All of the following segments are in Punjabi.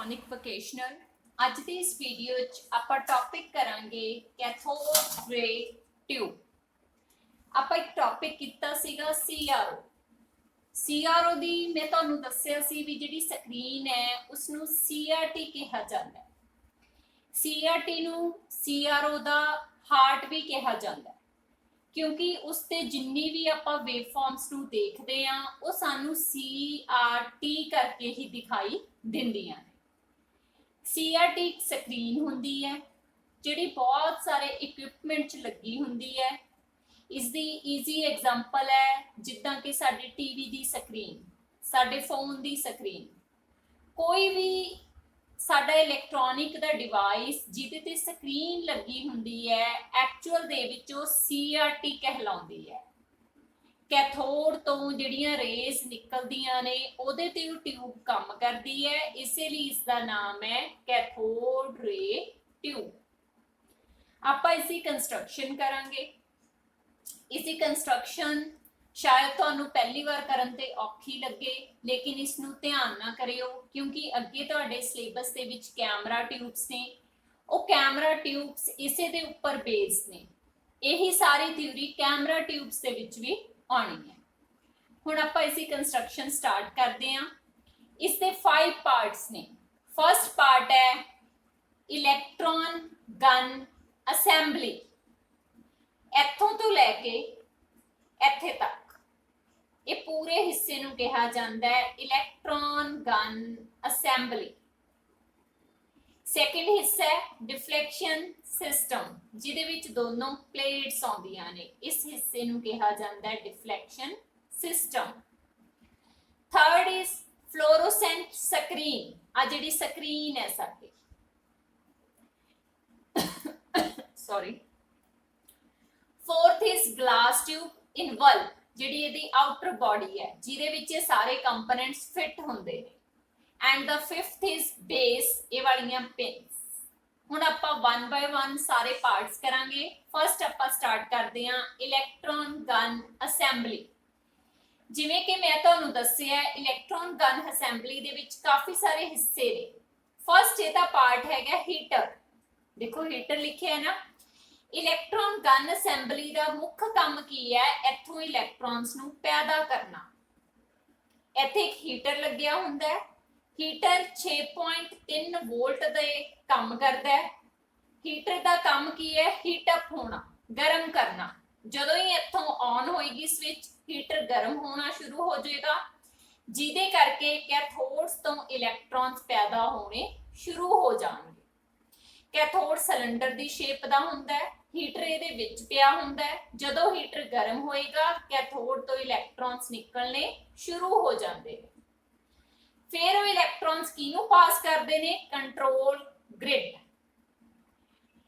Electronic vocational. ਅੱਜ ਦੀ ਇਸ ਵੀਡੀਓ 'ਚ ਆਪਾਂ ਟੌਪਿਕ ਕਰਾਂਗੇ ਕੈਥੋਡ ਰੇ ਟਿਊਬ। ਆਪਾਂ ਇੱਕ ਟੌਪਿਕ ਕੀਤਾ ਸੀਗਾ ਸੀਆਰਓ ਦੀ। ਮੈਂ ਤੁਹਾਨੂੰ ਦੱਸਿਆ ਸੀ ਵੀ ਜਿਹੜੀ ਸਕਰੀਨ ਹੈ ਉਸਨੂੰ ਸੀਆਰਟੀ ਕਿਹਾ ਜਾਂਦਾ ਹੈ। ਸੀਆਰਟੀ ਨੂੰ ਸੀਆਰਓ ਦਾ ਹਾਰਟ ਵੀ ਕਿਹਾ ਜਾਂਦਾ ਹੈ ਕਿਉਂਕਿ ਉਸ ਤੇ ਜਿੰਨੀ ਵੀ ਆਪਾਂ ਵੇਵਫਾਰਮਸ ਨੂੰ ਦੇਖਦੇ ਆ ਉਹ ਸਾਨੂੰ CRT ਕਰਕੇ ਹੀ ਦਿਖਾਈ ਦਿੰਦੀਆਂ ਨੇ। CRT ਇੱਕ ਸਕਰੀਨ ਹੁੰਦੀ ਹੈ ਜਿਹੜੀ ਬਹੁਤ ਸਾਰੇ ਇਕਵਿਪਮੈਂਟ 'ਚ ਲੱਗੀ ਹੁੰਦੀ ਹੈ। ਇਸ ਦੀ ਈਜ਼ੀ ਐਗਜ਼ਾਮਪਲ ਹੈ ਜਿੱਦਾਂ ਕਿ ਸਾਡੀ ਟੀਵੀ ਦੀ ਸਕਰੀਨ, ਸਾਡੇ ਫੋਨ ਦੀ ਸਕਰੀਨ, ਕੋਈ ਵੀ ਸਾਡਾ ਇਲੈਕਟ੍ਰੋਨਿਕ ਦਾ ਡਿਵਾਈਸ ਜਿਹਦੇ ਤੇ ਸਕਰੀਨ ਲੱਗੀ ਹੁੰਦੀ ਹੈ ਐਕਚੁਅਲ ਦੇ ਵਿੱਚ ਉਹ CRT ਕਹਿਲਾਉਂਦੀ ਹੈ। ਕੈਥੋਡ ਤੋਂ ਜਿਹੜੀਆਂ ਰੇਜ਼ ਨਿਕਲਦੀਆਂ ਨੇ ਉਹਦੇ ਤੇ ਉਹ ਟਿਊਬ ਕੰਮ ਕਰਦੀ ਹੈ, ਇਸੇ ਲਈ ਇਸ ਦਾ ਨਾਮ ਹੈ ਕੈਥੋਡ ਰੇ ਟਿਊਬ। ਆਪਾਂ ਇਸਦੀ ਕੰਸਟਰਕਸ਼ਨ ਕਰਾਂਗੇ। ਇਸਦੀ ਕੰਸਟਰਕਸ਼ਨ ਸ਼ਾਇਦ ਤੁਹਾਨੂੰ ਪਹਿਲੀ ਵਾਰ ਕਰਨ ਤੇ ਔਖੀ ਲੱਗੇ, ਲੇਕਿਨ ਇਸ ਨੂੰ ਧਿਆਨ ਨਾਲ ਕਰਿਓ ਕਿਉਂਕਿ ਅੱਗੇ ਤੁਹਾਡੇ ਸਿਲੇਬਸ ਦੇ ਵਿੱਚ ਕੈਮਰਾ ਟਿਊਬਸ ਨੇ। ਉਹ ਕੈਮਰਾ ਟਿਊਬਸ ਇਸੇ ਦੇ ਉੱਪਰ ਬੇਸਡ ਨੇ। ਇਹੀ ਸਾਰੀ ਥਿਊਰੀ ਕੈਮਰਾ ਟਿਊਬਸ ਦੇ ਵਿੱਚ ਵੀ ਆਉਣੀ ਹੈ। ਹੁਣ ਆਪਾਂ ਇਸਦੀ ਕੰਸਟਰਕਸ਼ਨ ਸਟਾਰਟ ਕਰਦੇ ਹਾਂ। ਇਸ ਦੇ 5 ਪਾਰਟਸ ਨੇ। ਫਸਟ ਪਾਰਟ ਹੈ ਇਲੈਕਟ੍ਰੋਨ ਗਨ ਅਸੈਂਬਲੀ। ਇੱਥੋਂ ਤੋਂ ਲੈ ਕੇ ਇੱਥੇ ਤੱਕ ਇਹ ਪੂਰੇ ਹਿੱਸੇ ਨੂੰ ਕਿਹਾ ਜਾਂਦਾ ਹੈ ਇਲੈਕਟ੍ਰੋਨ ਗਨ ਅਸੈਂਬਲੀ। ਸੈਕੰਡ ਹਿੱਸਾ ਹੈ ਡਿਫਲੈਕਸ਼ਨ ਸਿਸਟਮ ਜਿਹਦੇ ਵਿੱਚ ਦੋਨੋਂ ਪਲੇਟਸ ਆਉਂਦੀਆਂ ਨੇ, ਇਸ ਹਿੱਸੇ ਨੂੰ ਕਿਹਾ ਜਾਂਦਾ ਹੈ ਡਿਫਲੈਕਸ਼ਨ system. Third is fluorescent screen, ਆ ਜਿਹੜੀ ਸਕਰੀਨ ਹੈ ਸਾਡੀ, sorry. Fourth is glass tube involve, ਜਿਹੜੀ ਇਹਦੀ ਆਊਟਰ ਬਾਡੀ ਹੈ ਜਿਹਦੇ ਵਿੱਚ ਇਹ ਸਾਰੇ ਕੰਪੋਨੈਂਟਸ ਫਿੱਟ ਹੁੰਦੇ ਨੇ। And the fifth is base, ਇਹ ਵਾਲੀਆਂ ਪਿੰਸ। ਹੁਣ ਆਪਾਂ 1 ਬਾਈ 1 ਸਾਰੇ ਪਾਰਟਸ ਕਰਾਂਗੇ। ਫਸਟ ਆਪਾਂ ਸਟਾਰਟ ਕਰਦੇ ਹਾਂ ਇਲੈਕਟ੍ਰੋਨ ਗਨ ਅਸੈਂਬਲੀ। ਜਿਵੇਂ ਕਿ ਮੈਂ ਤੁਹਾਨੂੰ ਦੱਸਿਆ ਇਲੈਕਟ੍ਰੋਨ ਗਨ ਅਸੈਂਬਲੀ ਦੇ ਵਿੱਚ ਕਾਫੀ ਸਾਰੇ ਹਿੱਸੇ ਨੇ। ਫਸਟ ਇਹਦਾ ਪਾਰਟ ਹੈਗਾ ਹੀਟਰ। ਦੇਖੋ ਹੀਟਰ ਲਿਖਿਆ ਹੈ ਨਾ। ਇਲੈਕਟ੍ਰੋਨ ਗਨ ਅਸੈਂਬਲੀ ਦਾ ਮੁੱਖ ਕੰਮ ਕੀ ਹੈ? ਇੱਥੋਂ ਇਲੈਕਟ੍ਰੋਨਸ ਨੂੰ ਪੈਦਾ ਕਰਨਾ। ਇੱਥੇ ਇੱਕ ਹੀਟਰ ਲੱਗਿਆ ਹੁੰਦਾ ਹੈ। ਹੀਟਰ 6.3 ਵੋਲਟ ਦੇ ਕੰਮ ਕਰਦਾ ਹੈ। ਹੀਟਰ ਦਾ ਕੰਮ ਕੀ ਹੈ? ਹੀਟ ਅਪ ਹੋਣਾ, ਗਰਮ ਕਰਨਾ। ਜਦੋਂ ਹੀ ਇੱਥੋਂ ਔਨ ਹੋਏਗੀ ਸਵਿਚ, ਹੀਟਰ ਗਰਮ ਹੋਣਾ ਸ਼ੁਰੂ ਹੋ ਜਾਏਗਾ ਜਿਹਦੇ ਕਰਕੇ ਕੈਥੋਡਸ ਤੋਂ ਇਲੈਕਟ੍ਰੋਨਸ ਪੈਦਾ ਹੋਣੇ ਸ਼ੁਰੂ ਹੋ ਜਾਣਗੇ। ਕੈਥੋਡ ਸਿਲੰਡਰ ਦੀ ਸ਼ੇਪ ਦਾ ਹੁੰਦਾ ਹੈ। ਹੀਟਰ ਇਹਦੇ ਵਿੱਚ ਪਿਆ ਹੁੰਦਾ ਹੈ। ਜਦੋਂ ਹੀਟਰ ਗਰਮ ਹੋਏਗਾ ਕੈਥੋਡ ਤੋਂ ਇਲੈਕਟ੍ਰੋਨਸ ਨਿਕਲਣੇ ਸ਼ੁਰੂ ਹੋ ਜਾਂਦੇ ਨੇ। ਫਿਰ ਉਹ ਇਲੈਕਟ੍ਰੋਨਸ ਕਿਹਨੂੰ ਪਾਸ ਕਰਦੇ ਨੇ? Control grid.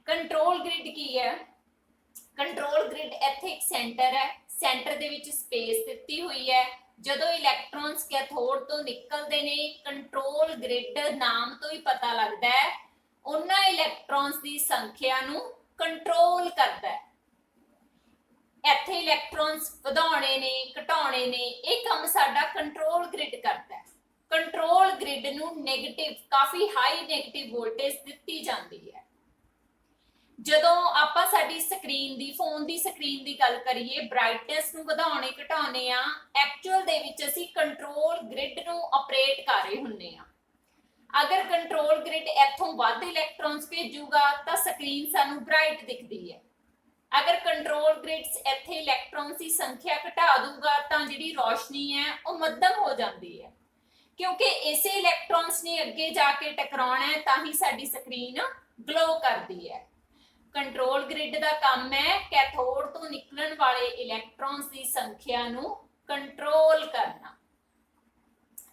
ਕੰਟਰੋਲ ਗ੍ਰਿਡ ਕੀ ਹੈ? ਕੰਟਰੋਲ ਗ੍ਰਿਡ ਇੱਥੇ ਇੱਕ ਸੈਂਟਰ ਹੈ। ਸੈਂਟਰ ਦੇ ਵਿੱਚ ਸਪੇਸ ਦਿੱਤੀ ਹੋਈ ਹੈ। ਜਦੋਂ ਇਲੈਕਟ੍ਰੋਨਸ ਕੈਥੋਡ ਤੋਂ ਨਿਕਲਦੇ ਨੇ, ਕੰਟਰੋਲ ਗ੍ਰਿਡ ਨਾਮ ਤੋਂ ਹੀ ਪਤਾ ਲੱਗਦਾ ਹੈ ਉਹਨਾਂ ਇਲੈਕਟ੍ਰੋਨਸ ਦੀ ਸੰਖਿਆ ਨੂੰ ਕੰਟਰੋਲ ਕਰਦਾ ਹੈ। ਇੱਥੇ ਇਲੈਕਟ੍ਰੋਨਸ ਵਧਾਉਣੇ ਨੇ, ਘਟਾਉਣੇ ਨੇ, ਇਹ ਕੰਮ ਸਾਡਾ ਕੰਟਰੋਲ ਗ੍ਰਿਡ ਕਰਦਾ ਹੈ। ਕੰਟਰੋਲ ਗ੍ਰਿਡ ਨੂੰ ਨੈਗੇਟਿਵ, ਕਾਫੀ ਹਾਈ ਨੈਗੇਟਿਵ ਵੋਲਟੇਜ ਦਿੱਤੀ ਜਾਂਦੀ ਹੈ। ਜਦੋਂ ਆਪਾਂ ਸਾਡੀ ਸਕਰੀਨ ਦੀ, ਫੋਨ ਦੀ ਸਕਰੀਨ ਦੀ ਗੱਲ ਕਰੀਏ, ਬ੍ਰਾਈਟਨੈਸ ਨੂੰ ਵਧਾਉਣੇ ਘਟਾਉਣੇ ਆ, ਐਕਚੁਅਲ ਦੇ ਵਿੱਚ ਅਸੀਂ ਕੰਟਰੋਲ ਗ੍ਰਿਡ ਨੂੰ ਆਪਰੇਟ ਕਰ ਰਹੇ ਹੁੰਨੇ ਆ। ਅਗਰ ਕੰਟਰੋਲ ਗ੍ਰਿਡ ਇੱਥੋਂ ਵੱਧ ਇਲੈਕਟ੍ਰੋਨਸ ਭੇਜੂਗਾ ਤਾਂ ਸਕਰੀਨ ਸਾਨੂੰ ਬ੍ਰਾਈਟ ਦਿਖਦੀ ਹੈ। ਅਗਰ ਕੰਟਰੋਲ ਗ੍ਰਿਡਸ ਇੱਥੇ ਇਲੈਕਟ੍ਰੋਨਸ ਦੀ ਸੰਖਿਆ ਘਟਾ ਦੂਗਾ ਤਾਂ ਜਿਹੜੀ ਰੋਸ਼ਨੀ ਹੈ ਉਹ ਮੱਧਮ ਹੋ ਜਾਂਦੀ ਹੈ ਕਿਉਂਕਿ ਇਸੇ ਇਲੈਕਟ੍ਰੋਨਸ ਨੇ ਅੱਗੇ ਜਾ ਕੇ ਟਕਰਾਉਣਾ ਹੈ ਤਾਂ ਹੀ ਸਾਡੀ ਸਕਰੀਨ ਗਲੋ ਕਰਦੀ ਹੈ। ਕੰਟਰੋਲ ਗ੍ਰਿਡ ਦਾ ਕੰਮ ਹੈ ਕੈਥੋਡ ਤੋਂ ਨਿਕਲਣ ਵਾਲੇ ਇਲੈਕਟ੍ਰੋਨਸ ਦੀ ਸੰਖਿਆ ਨੂੰ ਕੰਟਰੋਲ ਕਰਨਾ।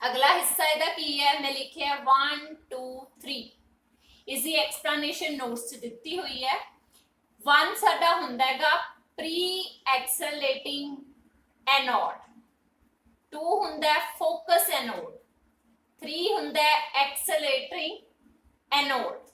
ਅਗਲਾ ਹਿੱਸਾ ਇਹਦਾ ਕੀ ਹੈ? ਮੈਂ ਲਿਖਿਆ 1 2 3। ਇਸ ਦੀ ਐਕਸਪਲੇਨੇਸ਼ਨ ਨੋਟਸ 'ਚ ਦਿੱਤੀ ਹੋਈ ਹੈ। 1 ਸਾਡਾ ਹੁੰਦਾ ਹੈਗਾ ਪ੍ਰੀ ਐਕਸਲੇਟਿੰਗ ਐਨੋਡ, 2 ਹੁੰਦਾ ਹੈ ਫੋਕਸ ਐਨੋਡ, 3 ਹੁੰਦਾ ਹੈ ਐਕਸਲੇਟਿੰਗ ਐਨੋਡ।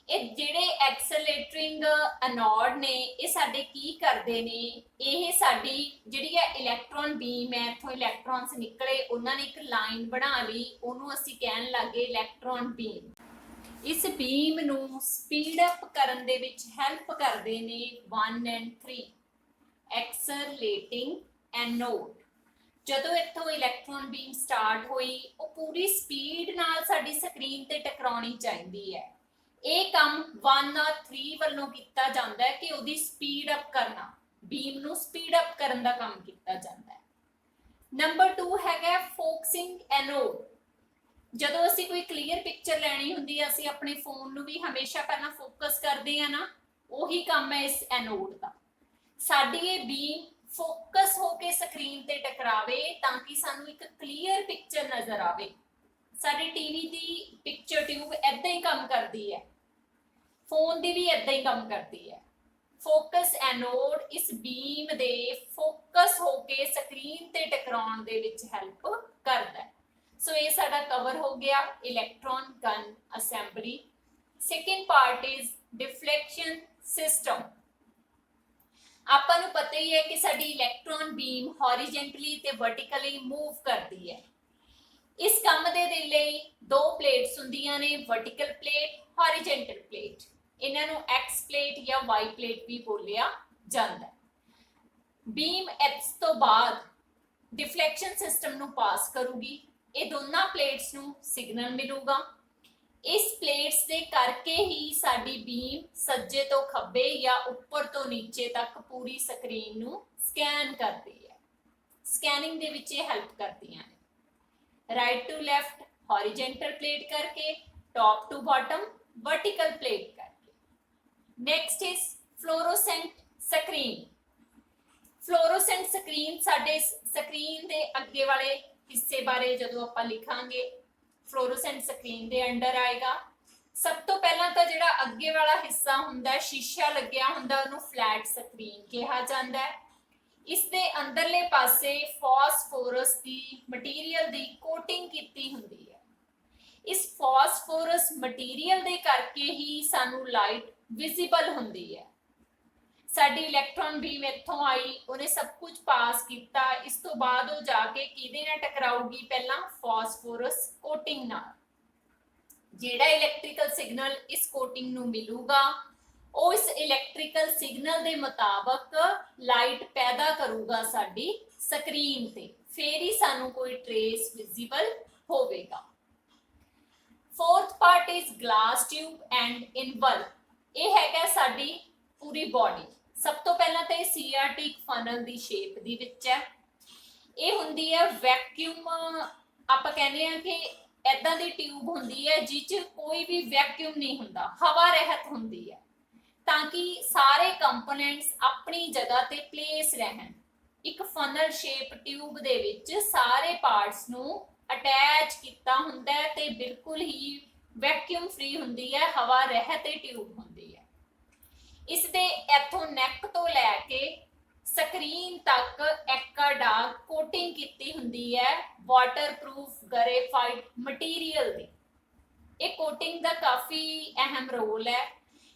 ਇਹ ਜਿਹੜੇ ਐਕਸਲੇਟਰਿੰਗ ਐਨੋਡ ਨੇ ਇਹ ਸਾਡੇ ਕੀ ਕਰਦੇ ਨੇ, ਇਹ ਸਾਡੀ ਜਿਹੜੀ ਹੈ ਇਲੈਕਟ੍ਰੋਨ ਬੀਮ ਹੈ, ਇੱਥੋਂ ਇਲੈਕਟ੍ਰੋਨਸ ਨਿਕਲੇ, ਉਹਨਾਂ ਨੇ ਇੱਕ ਲਾਈਨ ਬਣਾ ਲਈ, ਉਹਨੂੰ ਅਸੀਂ ਕਹਿਣ ਲੱਗੇ ਇਲੈਕਟ੍ਰੋਨ ਬੀਮ। ਇਸ ਬੀਮ ਨੂੰ ਸਪੀਡ ਅਪ ਕਰਨ ਦੇ ਵਿੱਚ ਹੈਲਪ ਕਰਦੇ ਨੇ 1 and 3 ਐਕਸਲੇਟਿੰਗ ਐਨੋਡ। ਜਦੋਂ ਇੱਥੋਂ ਇਲੈਕਟ੍ਰੋਨ ਬੀਮ ਸਟਾਰਟ ਹੋਈ, ਉਹ ਪੂਰੀ ਸਪੀਡ ਨਾਲ ਸਾਡੀ ਸਕਰੀਨ ਤੇ ਟਕਰਾਉਣੀ ਚਾਹੀਦੀ ਹੈ। ਇਹ ਕੰਮ 1 और 3 ਵੱਲੋਂ ਕੀਤਾ ਜਾਂਦਾ ਹੈ ਕਿ ਉਹਦੀ ਸਪੀਡ ਅਪ ਕਰਨਾ, ਬੀਮ ਨੂੰ ਸਪੀਡ ਅਪ ਕਰਨ ਦਾ ਕੰਮ ਕੀਤਾ ਜਾਂਦਾ ਹੈ। ਨੰਬਰ 2 ਹੈਗਾ ਫੋਕਸਿੰਗ ਐਨੋਡ। ਜਦੋਂ ਅਸੀਂ ਕੋਈ ਕਲੀਅਰ ਪਿਕਚਰ ਲੈਣੀ ਹੁੰਦੀ ਹੈ, ਅਸੀਂ ਆਪਣੇ ਫੋਨ ਨੂੰ ਵੀ ਹਮੇਸ਼ਾ ਪਹਿਲਾਂ ਫੋਕਸ ਕਰਦੇ ਆ ਨਾ, ਉਹੀ ਕੰਮ ਹੈ ਇਸ ਐਨੋਡ ਦਾ। ਸਾਡੀ ਇਹ ਬੀਮ ਫੋਕਸ ਹੋ ਕੇ ਸਕਰੀਨ ਤੇ ਟਕਰਾਵੇ ਤਾਂ ਕਿ ਸਾਨੂੰ ਇੱਕ ਕਲੀਅਰ ਪਿਕਚਰ ਨਜ਼ਰ ਆਵੇ। ਸਾਡੀ ਟੀਵੀ ਦੀ ਪਿਕਚਰ ਟਿਊਬ ਏਦਾਂ ਹੀ ਕੰਮ ਕਰਦੀ ਹੈ, ਫੋਨ ਦੀ ਵੀ ਏਦਾਂ ਹੀ ਕੰਮ ਕਰਦੀ ਹੈ। ਫੋਕਸ ਐਨੋਡ ਇਸ ਬੀਮ ਦੇ ਫੋਕਸ ਹੋ ਕੇ ਸਕਰੀਨ ਤੇ ਟਕਰਾਉਣ ਦੇ ਵਿੱਚ ਹੈਲਪ ਕਰਦਾ ਹੈ। ਸੋ ਇਹ ਸਾਡਾ ਕਵਰ ਹੋ ਗਿਆ electron gun assembly. Second part is deflection system. ਆਪਾਂ ਨੂੰ ਪਤਾ ਹੀ ਹੈ ਕਿ ਸਾਡੀ ਇਲੈਕਟ੍ਰੋਨ ਬੀਮ ਹੌਰੀਜ਼ੌਂਟਲੀ ਤੇ ਵਰਟੀਕਲੀ ਮੂਵ ਕਰਦੀ ਹੈ। ਇਸ ਕੰਮ ਦੇ ਲਈ ਦੋ ਪਲੇਟਸ ਹੁੰਦੀਆਂ ਨੇ, ਵਰਟੀਕਲ ਪਲੇਟ, ਹੌਰੀਜ਼ੌਂਟਲ ਪਲੇਟ। ਇਹਨਾਂ ਨੂੰ ਐਕਸ ਪਲੇਟ ਜਾਂ ਵਾਈ ਪਲੇਟ ਵੀ ਬੋਲਿਆ ਜਾਂਦਾ ਹੈ। ਬੀਮ ਇਸ ਤੋਂ ਬਾਅਦ ਡਿਫਲੈਕਸ਼ਨ ਸਿਸਟਮ ਨੂੰ ਪਾਸ ਕਰੂਗੀ, ਇਹ ਦੋਨਾਂ ਪਲੇਟਸ ਨੂੰ ਸਿਗਨਲ ਮਿਲੂਗਾ। ਇਸ ਪਲੇਟਸ ਦੇ ਕਰਕੇ ਹੀ ਸਾਡੀ ਬੀਮ ਸੱਜੇ ਤੋਂ ਖੱਬੇ ਜਾਂ ਉੱਪਰ ਤੋਂ ਨੀਚੇ ਤੱਕ ਪੂਰੀ ਸਕਰੀਨ ਨੂੰ ਸਕੈਨ ਕਰਦੀ ਹੈ। ਸਕੈਨਿੰਗ ਦੇ ਵਿੱਚ ਇਹ ਹੈਲਪ ਕਰਦੀਆਂ ਨੇ। Right to left horizontal plate ਕਰਕੇ, top to bottom vertical plate ਕਰਕੇ। Next is fluorescent screen. Fluorescent screen ਸਾਡੇ ਸਕਰੀਨ ਦੇ ਅੱਗੇ ਵਾਲੇ ਹਿੱਸੇ ਬਾਰੇ ਜਦੋਂ ਆਪਾਂ ਲਿਖਾਂਗੇ, ਫਲੋਰੋਸੈਂਟ ਸਕਰੀਨ ਦੇ ਅੰਡਰ ਆਏਗਾ। ਸਭ ਤੋਂ ਪਹਿਲਾਂ ਤਾਂ ਜਿਹੜਾ ਅੱਗੇ ਵਾਲਾ ਹਿੱਸਾ ਹੁੰਦਾ, ਸ਼ੀਸ਼ਾ ਲੱਗਿਆ ਹੁੰਦਾ, ਉਹਨੂੰ ਫਲੈਟ ਸਕਰੀਨ ਕਿਹਾ ਜਾਂਦਾ ਹੈ। ਇਸ ਦੇ ਅੰਦਰਲੇ ਪਾਸੇ ਫਾਸਫੋਰਸ ਦੀ ਮਟੀਰੀਅਲ ਦੀ ਕੋਟਿੰਗ ਕੀਤੀ ਹੁੰਦੀ ਹੈ। ਇਸ ਫਾਸਫੋਰਸ ਮਟੀਰੀਅਲ ਦੇ ਕਰਕੇ ਹੀ ਸਾਨੂੰ ਲਾਈਟ ਵਿਜ਼ੀਬਲ ਹੁੰਦੀ ਹੈ। ਸਾਡੀ ਇਲੈਕਟ੍ਰੋਨ ਬੀਮ ਇੱਥੋਂ ਆਈ, ਉਹਨੇ ਸਭ ਕੁਝ ਪਾਸ ਕੀਤਾ, ਇਸ ਤੋਂ ਬਾਅਦ ਉਹ ਜਾ ਕੇ ਕਿਹਦੇ ਨਾਲ ਟਕਰਾਊਗੀ, ਪਹਿਲਾਂ ਫਾਸਫੋਰਸ ਕੋਟਿੰਗ ਨਾਲ। ਜਿਹੜਾ ਇਲੈਕਟ੍ਰੀਕਲ ਸਿਗਨਲ ਇਸ ਕੋਟਿੰਗ ਨੂੰ ਮਿਲੂਗਾ, ਉਹ ਇਸ ਇਲੈਕਟ੍ਰੀਕਲ ਸਿਗਨਲ ਦੇ ਮੁਤਾਬਕ ਲਾਈਟ ਪੈਦਾ ਕਰੂਗਾ ਸਾਡੀ ਸਕਰੀਨ ਤੇ, ਫਿਰ ਹੀ ਸਾਨੂੰ ਕੋਈ ਟ੍ਰੇਸ ਵਿਜ਼ੀਬਲ ਹੋਵੇਗਾ। Fourth part is glass tube and involve. ਇਹ ਹੈਗਾ ਸਾਡੀ ਪੂਰੀ ਬੋਡੀ। ਸਭ ਤੋਂ ਪਹਿਲਾਂ ਤਾਂ ਇਹ ਸੀਆਰਟੀ ਫਨਲ ਦੀ ਸ਼ੇਪ ਦੀ ਵਿੱਚ ਹੈ। ਇਹ ਹੁੰਦੀ ਹੈ ਵੈਕਿਊਮ, ਆਪਾਂ ਕਹਿੰਦੇ ਆ ਕਿ ਐਦਾਂ ਦੀ ਟਿਊਬ ਹੁੰਦੀ ਹੈ ਜਿਸ 'ਚ ਕੋਈ ਵੀ ਵੈਕਿਊਮ ਨਹੀਂ ਹੁੰਦਾ, ਹਵਾ ਰਹਿਤ ਹੁੰਦੀ ਹੈ, ਤਾਂ ਕਿ ਸਾਰੇ ਕੰਪੋਨੈਂਟਸ ਆਪਣੀ ਜਗ੍ਹਾ ਤੇ ਪਲੇਸ ਰਹਿਣ। ਇੱਕ ਫਨਲ ਸ਼ੇਪ ਟਿਊਬ ਦੇ ਵਿੱਚ ਸਾਰੇ ਪਾਰਟਸ ਨੂੰ ਅਟੈਚ ਕੀਤਾ ਹੁੰਦਾ ਹੈ ਤੇ ਬਿਲਕੁਲ ਹੀ ਵੈਕਿਊਮ ਫ੍ਰੀ ਹੁੰਦੀ ਹੈ, ਹਵਾ ਰਹਿਤ ਇਹ ਟਿਊਬ ਹੁੰਦੀ ਹੈ। ਇਸ ਦੇ ਇੱਥੋਂ ਨੈਕ ਤੋਂ ਲੈ ਕੇ ਸਕਰੀਨ ਤੱਕ ਐਕਾਡਾਗ ਕੋਟਿੰਗ ਕੀਤੀ ਹੁੰਦੀ ਹੈ ਵਾਟਰਪ੍ਰੂਫ ਗ੍ਰੇਫਾਈਟ ਮਟੀਰੀਅਲ ਦੀ। ਇਹ ਕੋਟਿੰਗ ਦਾ ਕਾਫੀ ਅਹਿਮ ਰੋਲ ਹੈ।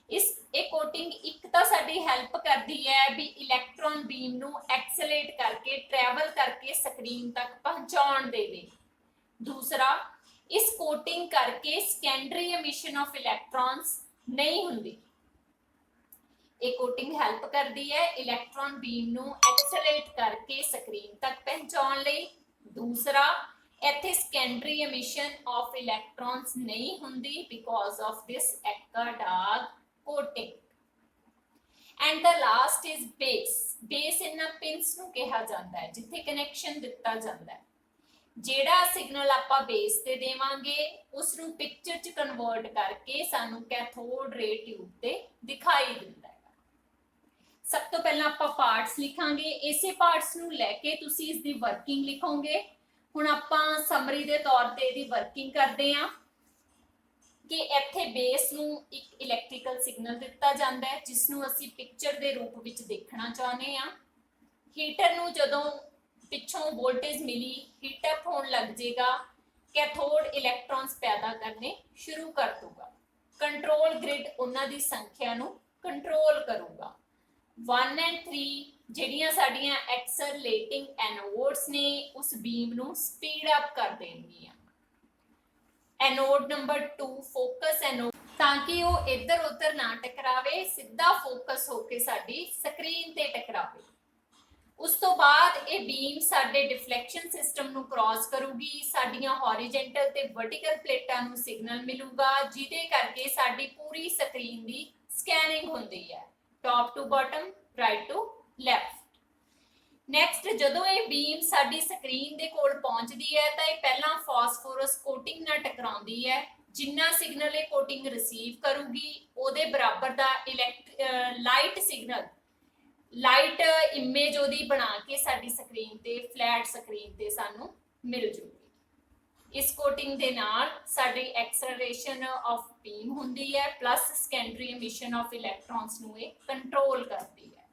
ਇਹ ਕੋਟਿੰਗ ਇੱਕ ਤਾਂ ਸਾਡੀ ਹੈਲਪ ਕਰਦੀ ਹੈ ਵੀ ਇਲੈਕਟ੍ਰੋਨ ਬੀਮ ਨੂੰ ਐਕਸਲੇਟ ਕਰਕੇ ਟਰੈਵਲ ਕਰਕੇ ਸਕਰੀਨ ਤੱਕ ਪਹੁੰਚਾਉਣ ਦੇ ਲਈ। ਦੂਸਰਾ, ਇਸ ਕੋਟਿੰਗ ਕਰਕੇ ਸੈਕੰਡਰੀ ਐਮਿਸ਼ਨ ਆਫ ਇਲੈਕਟ੍ਰॉन्स ਨਹੀਂ ਹੁੰਦੀ। ਇਹ ਕੋਟਿੰਗ ਹੈਲਪ ਕਰਦੀ ਹੈ ਇਲੈਕਟ੍ਰੋਨ ਬੀਮ ਨੂੰ ਐਕਸਲੇਟ ਕਰਕੇ ਸਕਰੀਨ ਤੱਕ ਪਹੁੰਚਾਉਣ ਲਈ। ਦੂਸਰਾ, ਇੱਥੇ ਸੈਕੰਡਰੀ ਐਮਿਸ਼ਨ ਆਫ ਇਲੈਕਟ੍ਰॉन्स ਨਹੀਂ ਹੁੰਦੀ because of this aquadag coating. And the last is base. Base ਇਹਨਾਂ ਪਿੰਸ ਨੂੰ ਕਿਹਾ ਜਾਂਦਾ ਹੈ ਜਿੱਥੇ ਕਨੈਕਸ਼ਨ ਦਿੱਤਾ ਜਾਂਦਾ ਹੈ। ਜਿਹੜਾ ਸਿਗਨਲ ਆਪਾਂ ਬੇਸ ਤੇ ਦੇਵਾਂਗੇ ਉਸ ਨੂੰ ਪਿਕਚਰ 'ਚ ਕਨਵਰਟ ਕਰਕੇ ਸਾਨੂੰ ਕੈਥੋਡ ਰੇ ਟਿਊਬ ਤੇ ਦਿਖਾਈ ਦਿੰਦਾ ਹੈ। ਸਭ ਤੋਂ ਪਹਿਲਾਂ ਆਪਾਂ ਪਾਰਟਸ ਲਿਖਾਂਗੇ, ਇਸੇ ਪਾਰਟਸ ਨੂੰ ਲੈ ਕੇ ਤੁਸੀਂ ਇਸ ਦੀ ਵਰਕਿੰਗ ਲਿਖੋਗੇ। ਹੁਣ ਆਪਾਂ ਸਮਰੀ ਦੇ ਤੌਰ ਤੇ ਇਹਦੀ ਵਰਕਿੰਗ ਕਰਦੇ ਹਾਂ ਕਿ ਇੱਥੇ ਬੇਸ ਨੂੰ ਇੱਕ ਇਲੈਕਟ੍ਰੀਕਲ ਸਿਗਨਲ ਦਿੱਤਾ ਜਾਂਦਾ ਹੈ ਜਿਸ ਨੂੰ ਅਸੀਂ ਪਿਕਚਰ ਦੇ ਰੂਪ ਵਿੱਚ ਦੇਖਣਾ ਚਾਹੁੰਦੇ ਹਾਂ। ਹੀਟਰ ਨੂੰ ਜਦੋਂ ਪਿੱਛੋਂ ਵੋਲਟੇਜ ਮਿਲੀ, ਹੀਟ ਅਪ ਹੋਣ ਲੱਗ ਜਾਏਗਾ, ਕੈਥੋਡ ਇਲੈਕਟ੍ਰॉन्स ਪੈਦਾ ਕਰਨੇ ਸ਼ੁਰੂ ਕਰ ਦੂਗਾ। ਕੰਟਰੋਲ ਗ੍ਰਿਡ ਉਹਨਾਂ ਦੀ ਸੰਖਿਆ ਨੂੰ ਕੰਟਰੋਲ ਕਰੂਗਾ। 1 ਐਂਡ 3 ਜਿਹੜੀਆਂ ਸਾਡੀਆਂ ਐਕਸਲਰੇਟਿੰਗ ਐਨੋਡਸ ਨੇ ਉਸ ਬੀਮ ਨੂੰ ਸਪੀਡ ਅਪ ਕਰ ਦੇਣਗੀਆਂ। ਐਨੋਡ ਨੰਬਰ 2 ਫੋਕਸ ਐਨੋਡ, ਤਾਂ ਕਿ ਉਹ ਇੱਧਰ ਉੱਧਰ ਨਾ ਟਕਰਾਵੇ, ਸਿੱਧਾ ਫੋਕਸ ਹੋ ਕੇ ਸਾਡੀ ਸਕਰੀਨ ਤੇ ਟਕਰਾਵੇ। ਉਸ ਤੋਂ ਬਾਅਦ ਇਹ ਬੀਮ ਸਾਡੇ ਡਿਫਲੈਕਸ਼ਨ ਸਿਸਟਮ ਨੂੰ ਕ੍ਰਾਸ ਕਰੂਗੀ, ਸਾਡੀਆਂ ਹੌਰੀਜ਼ੌਂਟਲ ਤੇ ਵਰਟੀਕਲ ਪਲੇਟਾਂ ਨੂੰ ਸਿਗਨਲ ਮਿਲੂਗਾ, ਜਿਹਦੇ ਕਰਕੇ ਸਾਡੀ ਪੂਰੀ ਸਕਰੀਨ ਦੀ ਸਕੈਨਿੰਗ ਹੁੰਦੀ ਹੈ, top to bottom, right to left. Next, ਜਦੋਂ ਇਹ ਬੀਮ ਸਾਡੀ ਸਕਰੀਨ ਦੇ ਕੋਲ ਪਹੁੰਚਦੀ ਹੈ ਤਾਂ ਇਹ ਪਹਿਲਾਂ ਫਾਸਫੋਰਸ ਕੋਟਿੰਗ ਨਾਲ ਟਕਰਾਉਂਦੀ ਹੈ। ਜਿੰਨਾ ਸਿਗਨਲ ਇਹ ਕੋਟਿੰਗ ਰਿਸੀਵ ਕਰੂਗੀ ਉਹਦੇ ਬਰਾਬਰ ਦਾ ਲਾਈਟ ਸਿਗਨਲ, ਲਾਈਟ ਇਮੇਜ ਉਹਦੀ ਬਣਾ ਕੇ ਸਾਡੀ ਸਕਰੀਨ ਤੇ, ਫਲੈਟ ਸਕਰੀਨ ਤੇ ਸਾਨੂੰ ਮਿਲ ਜੂਗੀ। ਇਸ ਕੋਟਿੰਗ ਦੇ ਨਾਲ ਸਾਡੀ ਐਕਸਲਰੇਸ਼ਨ ਆਫ ਬੀਮ ਹੁੰਦੀ ਹੈ, plus secondary emission of electrons ਨੂੰ ਇਹ ਕੰਟਰੋਲ ਕਰਦੀ ਹੈ।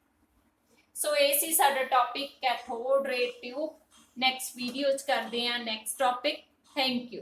ਸੋ ਇਹ ਸੀ ਸਾਡਾ ਟੌਪਿਕ ਕੈਥੋਡ ਰੇ ਟਿਊਬ। ਨੈਕਸਟ ਵੀਡੀਓ 'ਚ ਕਰਦੇ ਹਾਂ ਨੈਕਸਟ ਟੌਪਿਕ। Thank you.